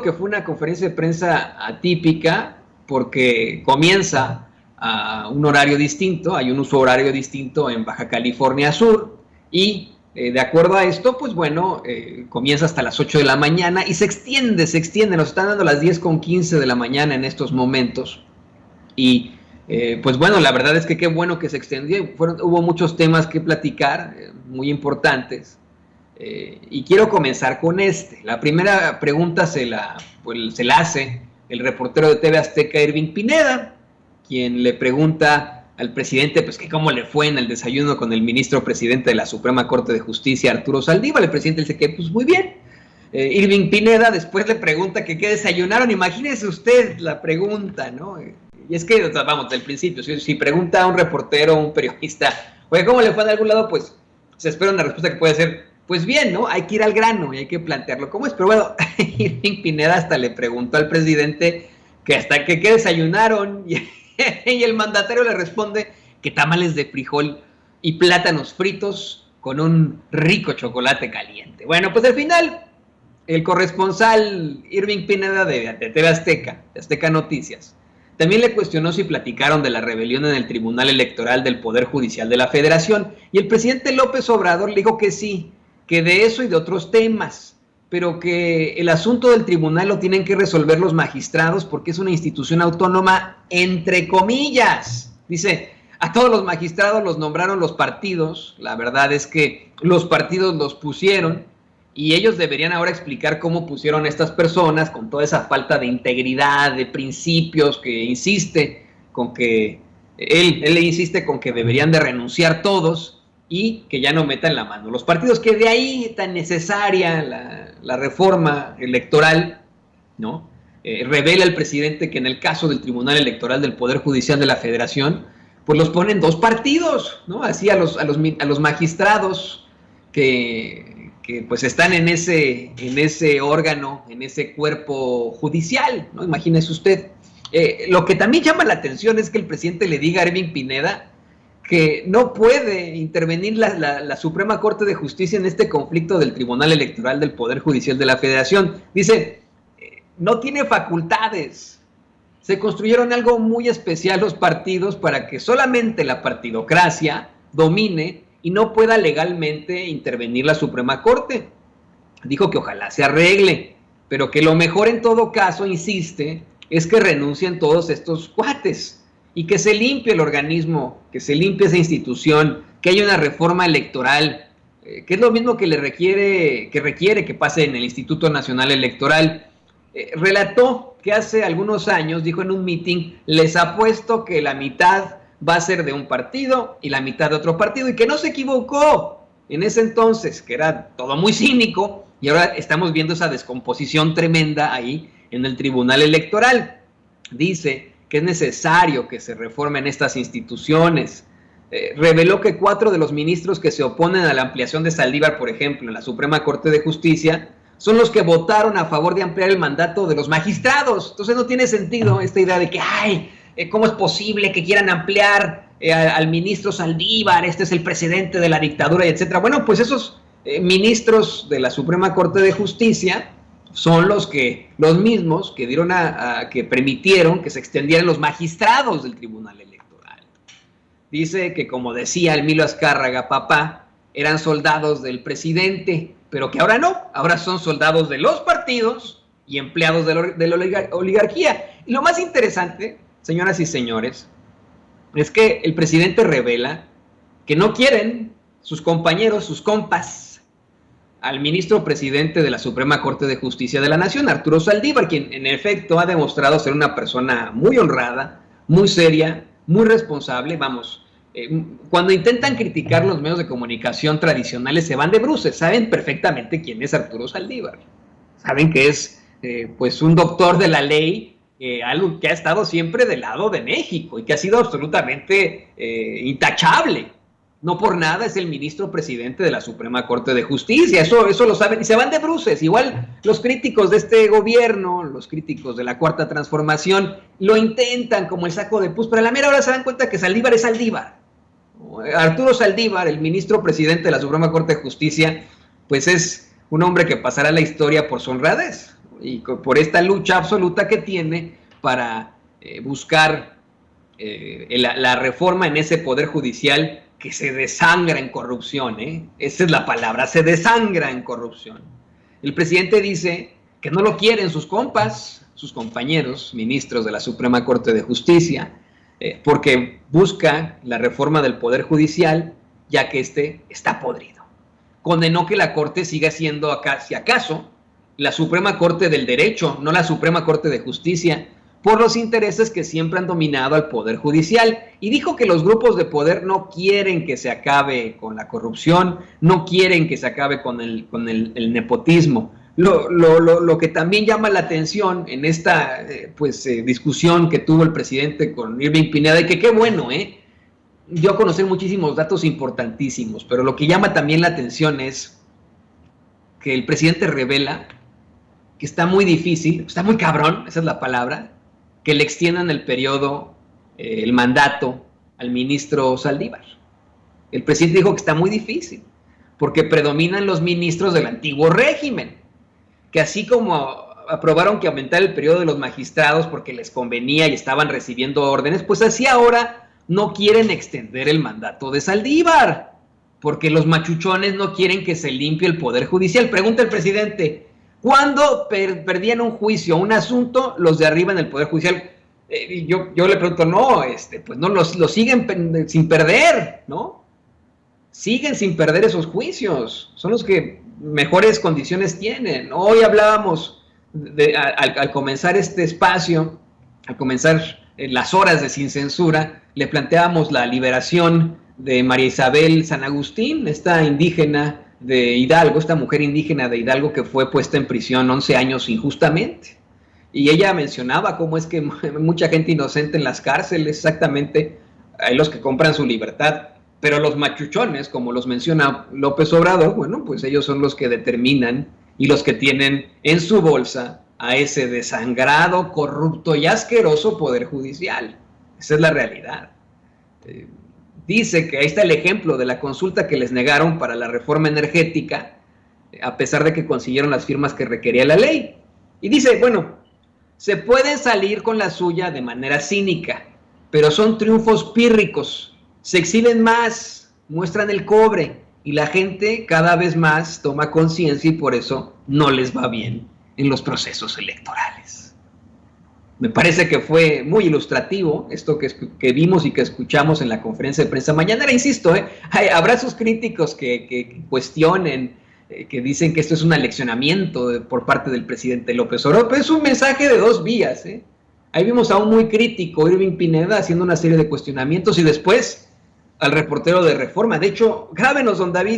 que fue una conferencia de prensa atípica porque comienza a un horario distinto, hay un uso horario distinto en Baja California Sur y de acuerdo a esto, pues bueno, comienza hasta las 8 de la mañana y se extiende, nos están dando las 10:15 de la mañana en estos momentos y pues bueno, la verdad es que qué bueno que se extendió, hubo muchos temas que platicar, muy importantes. Y quiero comenzar con este. La primera pregunta se la hace el reportero de TV Azteca, Irving Pineda, quien le pregunta al presidente pues que cómo le fue en el desayuno con el ministro presidente de la Suprema Corte de Justicia, Arturo Saldívar. El presidente dice que pues muy bien. Irving Pineda después le pregunta que qué desayunaron. Imagínese usted la pregunta, ¿no? Y es que, vamos, del principio, si pregunta a un reportero, un periodista, oye, ¿cómo le fue en algún lado? Pues se espera una respuesta que puede ser, pues bien, ¿no? Hay que ir al grano y hay que plantearlo como es. Pero bueno, Irving Pineda hasta le preguntó al presidente que hasta que qué desayunaron y el mandatario le responde que tamales de frijol y plátanos fritos con un rico chocolate caliente. Bueno, pues al final, el corresponsal Irving Pineda de TV Azteca, de Azteca Noticias, también le cuestionó si platicaron de la rebelión en el Tribunal Electoral del Poder Judicial de la Federación y el presidente López Obrador le dijo que sí, que de eso y de otros temas, pero que el asunto del tribunal lo tienen que resolver los magistrados porque es una institución autónoma, entre comillas. Dice, a todos los magistrados los nombraron los partidos, la verdad es que los partidos los pusieron y ellos deberían ahora explicar cómo pusieron a estas personas con toda esa falta de integridad, de principios, que insiste con que, él le insiste con que deberían de renunciar todos, y que ya no metan la mano los partidos, que de ahí tan necesaria la reforma electoral, ¿no? Revela el presidente que en el caso del Tribunal Electoral del Poder Judicial de la Federación, pues los ponen dos partidos, ¿no? Así a los magistrados que pues están en ese órgano, en ese cuerpo judicial, ¿no? Imagínese usted. Lo que también llama la atención es que el presidente le diga a Irving Pineda que no puede intervenir la Suprema Corte de Justicia en este conflicto del Tribunal Electoral del Poder Judicial de la Federación. Dice, no tiene facultades. Se construyeron algo muy especial los partidos para que solamente la partidocracia domine y no pueda legalmente intervenir la Suprema Corte. Dijo que ojalá se arregle, pero que lo mejor en todo caso, insiste, es que renuncien todos estos cuates y que se limpie el organismo, que se limpie esa institución, que haya una reforma electoral, que es lo mismo que requiere que pase en el Instituto Nacional Electoral. Relató que hace algunos años, dijo en un meeting, les apuesto que la mitad va a ser de un partido y la mitad de otro partido, y que no se equivocó en ese entonces, que era todo muy cínico, y ahora estamos viendo esa descomposición tremenda ahí en el Tribunal Electoral. Dice que es necesario que se reformen estas instituciones. Reveló que 4 de los ministros que se oponen a la ampliación de Saldívar, por ejemplo, en la Suprema Corte de Justicia, son los que votaron a favor de ampliar el mandato de los magistrados. Entonces no tiene sentido esta idea de que, ¿cómo es posible que quieran ampliar al ministro Saldívar? Este es el presidente de la dictadura, y etcétera. Bueno, pues esos ministros de la Suprema Corte de Justicia son los mismos que dieron que permitieron que se extendieran los magistrados del Tribunal Electoral. Dice que, como decía Emilio Azcárraga, papá, eran soldados del presidente, pero que ahora no, ahora son soldados de los partidos y empleados de la oligarquía. Y lo más interesante, señoras y señores, es que el presidente revela que no quieren sus compañeros, sus compas, al ministro presidente de la Suprema Corte de Justicia de la Nación, Arturo Saldívar, quien en efecto ha demostrado ser una persona muy honrada, muy seria, muy responsable. Vamos, cuando intentan criticar los medios de comunicación tradicionales se van de bruces, saben perfectamente quién es Arturo Saldívar, saben que es pues un doctor de la ley, algo que ha estado siempre del lado de México y que ha sido absolutamente intachable. No por nada es el ministro presidente de la Suprema Corte de Justicia, eso lo saben y se van de bruces. Igual los críticos de este gobierno, los críticos de la Cuarta Transformación, lo intentan como el saco de pus, pero a la mera hora se dan cuenta que Saldívar es Saldívar. Arturo Saldívar, el ministro presidente de la Suprema Corte de Justicia, pues es un hombre que pasará a la historia por su honradez. y por esta lucha absoluta que tiene para buscar la reforma en ese poder judicial que se desangra en corrupción, esa es la palabra, se desangra en corrupción. El presidente dice que no lo quieren sus compas, sus compañeros, ministros de la Suprema Corte de Justicia, porque busca la reforma del Poder Judicial, ya que este está podrido. Condenó que la Corte siga siendo, acá, si acaso, la Suprema Corte del Derecho, no la Suprema Corte de Justicia, por los intereses que siempre han dominado al Poder Judicial, y dijo que los grupos de poder no quieren que se acabe con la corrupción, no quieren que se acabe con el nepotismo. Lo que también llama la atención en esta discusión que tuvo el presidente con Irving Pineda, y que qué bueno, dio a conocer muchísimos datos importantísimos, pero lo que llama también la atención es que el presidente revela que está muy difícil, está muy cabrón, esa es la palabra, que le extiendan el periodo, el mandato al ministro Saldívar. El presidente dijo que está muy difícil, porque predominan los ministros del antiguo régimen, que así como aprobaron que aumentara el periodo de los magistrados porque les convenía y estaban recibiendo órdenes, pues así ahora no quieren extender el mandato de Saldívar, porque los machuchones no quieren que se limpie el Poder Judicial. Pregunta el presidente, ¿cuándo perdían un juicio, un asunto, los de arriba en el Poder Judicial? Yo le pregunto, no, pues no, los siguen sin perder, ¿no? Siguen sin perder esos juicios, son los que mejores condiciones tienen. Hoy hablábamos, al comenzar este espacio, al comenzar las horas de Sin Censura, le planteábamos la liberación de María Isabel San Agustín, esta indígena de Hidalgo, esta mujer indígena de Hidalgo que fue puesta en prisión 11 años injustamente. Y ella mencionaba cómo es que mucha gente inocente en las cárceles, exactamente, hay los que compran su libertad, pero los machuchones, como los menciona López Obrador, bueno, pues ellos son los que determinan y los que tienen en su bolsa a ese desangrado, corrupto y asqueroso Poder Judicial. Esa es la realidad. Dice que ahí está el ejemplo de la consulta que les negaron para la reforma energética, a pesar de que consiguieron las firmas que requería la ley. Y dice, bueno, se puede salir con la suya de manera cínica, pero son triunfos pírricos, se exhiben más, muestran el cobre, y la gente cada vez más toma conciencia y por eso no les va bien en los procesos electorales. Me parece que fue muy ilustrativo esto que vimos y que escuchamos en la conferencia de prensa mañanera. Insisto, habrá sus críticos que cuestionen, que dicen que esto es un aleccionamiento por parte del presidente López Obrador, pero es un mensaje de dos vías. Ahí vimos a un muy crítico, Irving Pineda, haciendo una serie de cuestionamientos, y después al reportero de Reforma. De hecho, grábenos, don David,